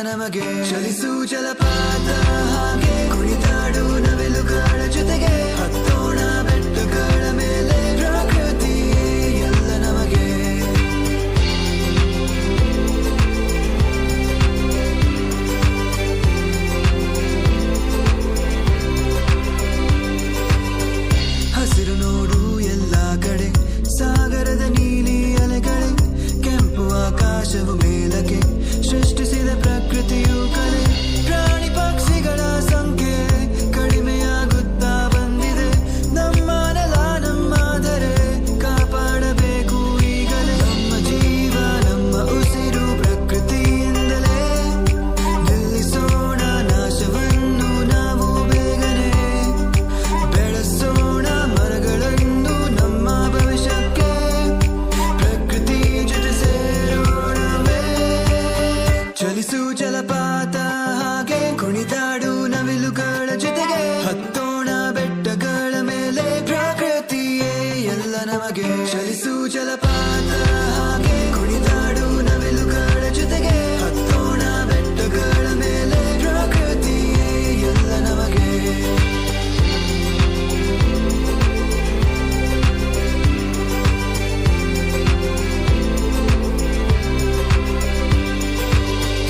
ನಮಗೆ ಚಲಿಸು ಜಲಪಾತ ಹಾಗೆ ಕುಣಿದಾಡು ನವಿಲುಗಳ ಜೊತೆಗೆ ಹತ್ತೋಣ ಬೆಟ್ಟಗಳ ಮೇಲೆ ಪ್ರಕೃತಿ ಎಲ್ಲ ನಮಗೆ ಹಸಿರು ನೋಡು ಎಲ್ಲ ಕಡೆ ಸಾಗರದ ನೀಲಿ ಅಲೆಗಳೇ ಕೆಂಪು ಆಕಾಶವು ಮೇಲಕ್ಕೆ ಸೃಷ್ಟಿಸಿದ ಪ್ರಕೃತಿಯು ಕಲೆ ಪ್ರಾಣಿ ಪಕ್ಷಿಗಳ ಸಂಖ್ಯೆ ಕಡಿಮೆಯಾಗುತ್ತಾ ಬಂದಿದೆ ನಮ್ಮ ನೆಲ ನಮ್ಮಾದರೆ ಕಾಪಾಡಬೇಕು ಈಗಲೇ ನಮ್ಮ ಜೀವ ನಮ್ಮ ಉಸಿರು ಪ್ರಕೃತಿಯಿಂದಲೇ ನಿಲ್ಲಿಸೋಣ ನಾಶವನ್ನು ನಾವು ಬೇಗನೆ ಬೆಳೆಸೋಣ ಮರಗಳನ್ನು ನಮ್ಮ ಭವಿಷ್ಯಕ್ಕೆ ಪ್ರಕೃತಿ ಜೊತೆ ಸೇರೋಣವೇ ಚಲಿಸು ಜಲಪಾತ ಹಾಗೆ ಕುಣಿದಾಡು ನವಿಲುಗಳ ಜೊತೆಗೆ ಹತ್ತೋಣ ಬೆಟ್ಟಗಳ ಮೇಲೆ ಪ್ರಕೃತಿಯೇ ಎಲ್ಲ ನಮಗೆ ಚಲಿಸು ಜಲಪಾತ ಹಾಗೆ ಕುಣಿದಾಡು ನವಿಲುಗಳ ಜೊತೆಗೆ ಹತ್ತೋಣ ಬೆಟ್ಟಗಳ ಮೇಲೆ ಪ್ರಕೃತಿಯೇ ಎಲ್ಲ ನಮಗೆ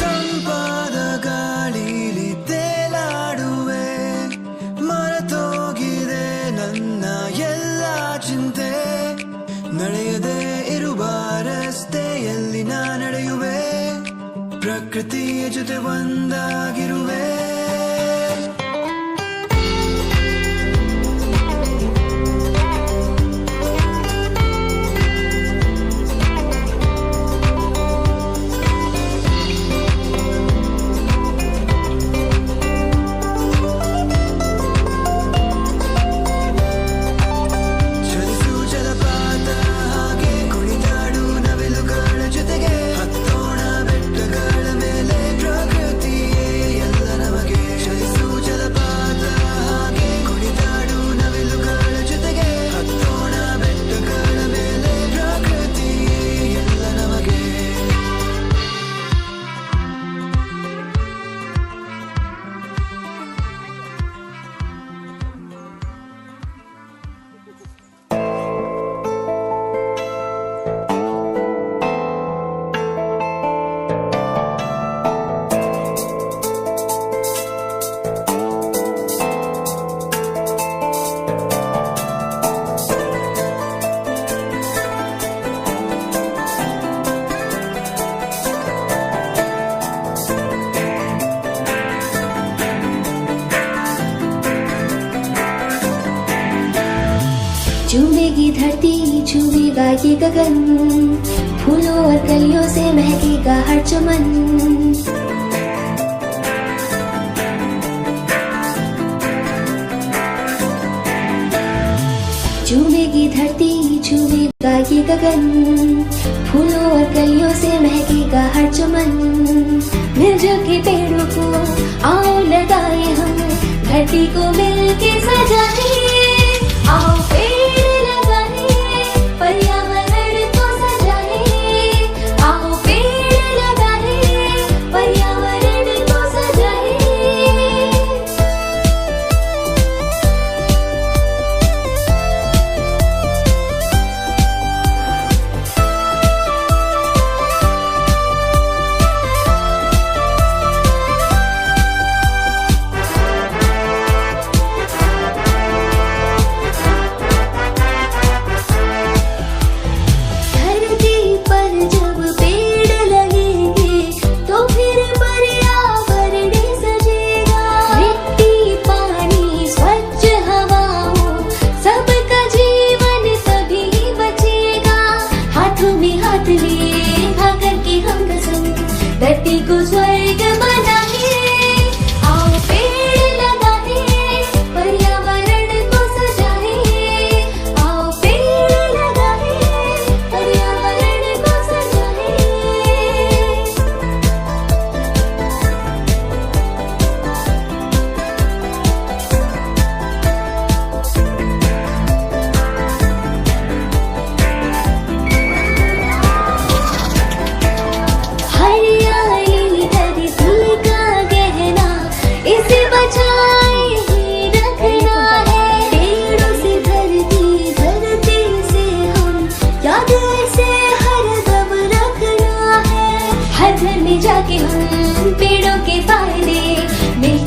ತಂಪಾದ ಗಾಳಿಲಿ ತೇಲಾಡುವೆ ಮರೆತೋಗಿದೆ ನನ್ನ ಎಲ್ಲ ಚಿಂತೆ ನಡೆಯದೇ ಇರುವ ರಸ್ತೆಯಲ್ಲಿ ನಾ ನಡೆಯುವೆ ಪ್ರಕೃತಿಯ ಜೊತೆ ಒಂದಾಗಿರುವೆ ಚಲಿಸು ಜಲಪಾತ ಹಾಗೆ ಕುಣಿದಾಡು ನವಿಲುಗಳ ಜೊತೆಗೆ ಹತ್ತೋಣ ಬೆಟ್ಟಗಳ ಮೇಲೆ ಪ್ರಕೃತಿಯೇ ಎಲ್ಲ ನಮಗೆ ಚಲಿಸು ಜಲಪಾತ ಹಾಗೆ ಕುಣಿದಾಡು ನವಿಲುಗಳ ಜೊತೆಗೆ ಹತ್ತೋಣ ಬೆಟ್ಟಗಳ ಮೇಲೆ ಪ್ರಕೃತಿಯೇ ಎಲ್ಲ ನಮಗೆ झूमेगी धरती झूमेगा ये गगन फूलों और कलियों से महकेगा हर चमन झूमेगी धरती झूमेगा ये गगन फूलों और कलियों से महकेगा हर चमन मिलजुल के पेड़ों को आओ लगाए हम धरती को मिलके सजाए आओ पेड़ लगाए पर्यावरण को सजाए आओ पेड़ लगाए पर्यावरण को सजाए हरियाली हर घर में जाके हम पेड़ों के फायदे मिल